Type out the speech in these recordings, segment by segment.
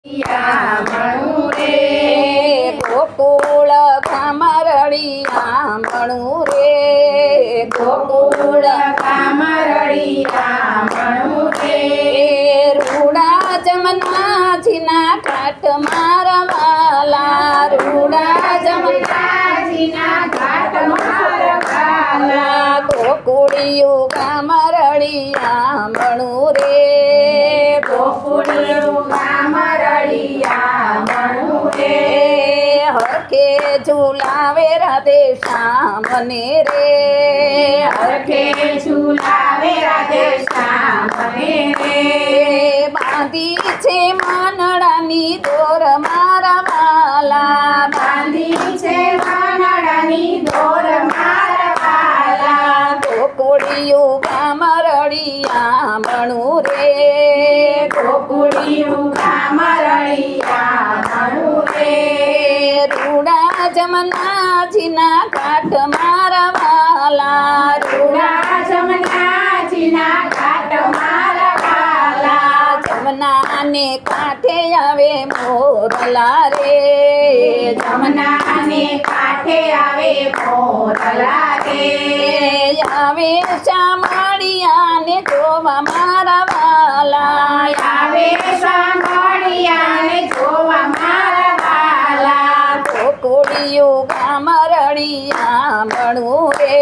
આંબણું રે ગોકુળ ગામમાં રડી આંબણું રે ગોકુળ ગામમાં રડી આંબણું રે રૂડા જમનાજીના ઘાટ મારા વાલા રૂડા જમનાજીના ઘાટ મારા વાલા ગોકુળિયું ગામમાં રડી આંબણું રે ગોકુળિયું ગામમાં રડી આંબણું રે હરખે ઝુલાવે રાધે શ્યામને રે હરખે ઝુલાવે રાધે શ્યામને રે બાંધી છે માનડાની દોર મારા વાલા બાંધી છે માનડાની દોર મારા વાલા ગોકુળિયું ગામમાં રડી આંબણું રે ગોકુળિયું ગામમાં રડી આંબણું રે રૂડા જમનાજીના ઘાટ મારા વાલા રૂડા જમનાજીના ઘાટ મારા વાલા જમનાને કાંઠે આવે મોરલા રે જમનાને કાંઠે આવે મોરલા રે આવે શામળિયાને જોવા મારા વાલા આવે સાંભળિયાને જોવા મારા વાલા ગોકુળિયું ગામમાં રડી આંબણું રે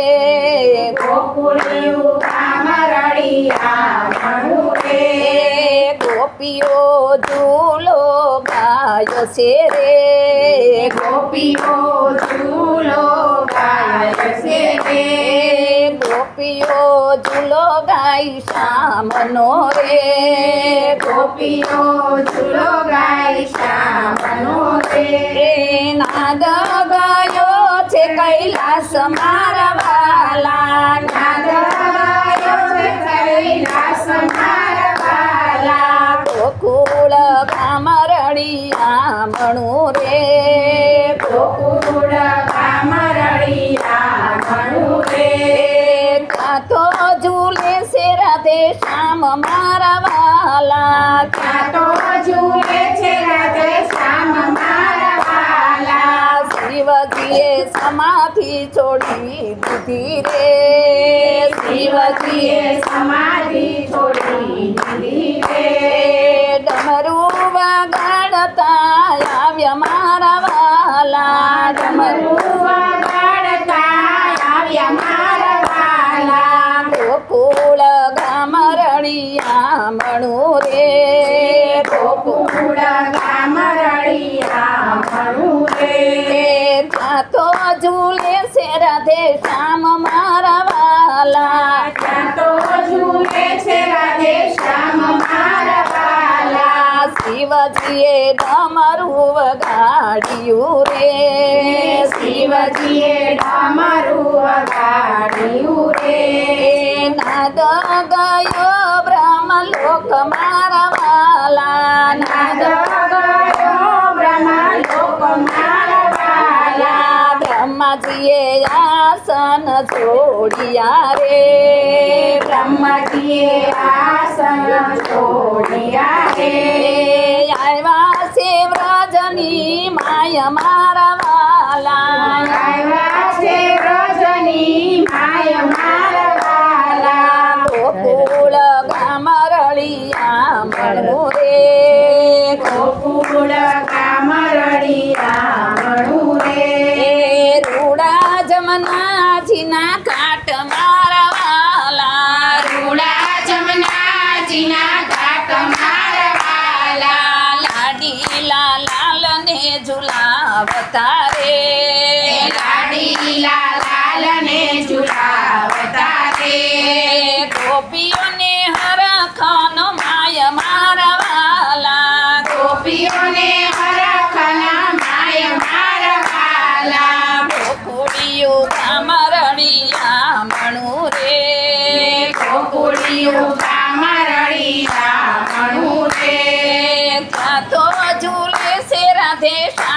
ગોકુળિયું ગામમાં રડી આંબણું રે ગોપીઓ ઝૂલો ગાયો છે રે ગોપીઓ ઝૂલો ગાય છે રે ગોપીઓ ઝૂલો ગાય શ્યામનો રે ગોપીઓ ઝૂલો ગાય શ્યામનો રે નાદ ગયો છે કૈલાસ મારા વાલા નાદ ગાયો છે કૈલાસ મારા વાલા ગોકુળ ગામમાં રડી આંબણું રે ગોકુળ ગામમાં રડી આંબણું રે કાંતો ઝૂલે છે રાધે શ્યામ મારા વાલા ત્યાં તો ઝૂલે છે રાધે શ્યામ મારા વાલા શિવજીએ સમાધિ છોડી દીધી રે શિવજીએ સમાધિ છોડી દીધી રે ડમરું વગાડતા આવ્યા મારા વાલા ડમરું વગાડતા આવ્યા મારા વાલા ગોકુળ ગામમાં રડી આંબણું રે ગોકુળ ગામમાં રડી આંબણું રે ત્યાં તો ઝૂલે છે રાધે શ્યામ મારા વાલા ત્યાં તો ઝૂલે છે રાધે શ્યામ મારા વાલા શિવજીએ ડમરું વગાડ્યું રે શિવજીએ ડમરું વગાડ્યું રે નાદ ગયો બ્રહ્મલોક મારા વાલા નાદ ગયો બ્રહ્મલોક મારા વાલા બ્રહ્માજીએ આસન છોડ્યા રે બ્રહ્માજીએ આસન છોડ્યા રે આવ્યા છે વ્રજની માય મારા વાલા આવ્યા છે વ્રજની માય મારા વાલા ગોકુળ ગામમાં રડી આંબણું રે ગોકુળ ગામમાં રડી આંબણું રે રૂડા જમનાજીના ઘાટ મારા વાલા રૂડા જમનાજીના ઘાટ મારા વાલા લાડીલા લાલને ઝુલાવતા રે લાડીલા લાલને ઝુલાવતા રે ગોપીઓને હરખન માય મારા વાલા ગોપીઓને હરખના માય મારા વાલા ગોકુળિયું ગામમાં રડી આંબણું રે ગોકુળિયું ગામમાં રડી આંબણું રે ત્યાં તો ઝૂલે છે રાધે શ્યામ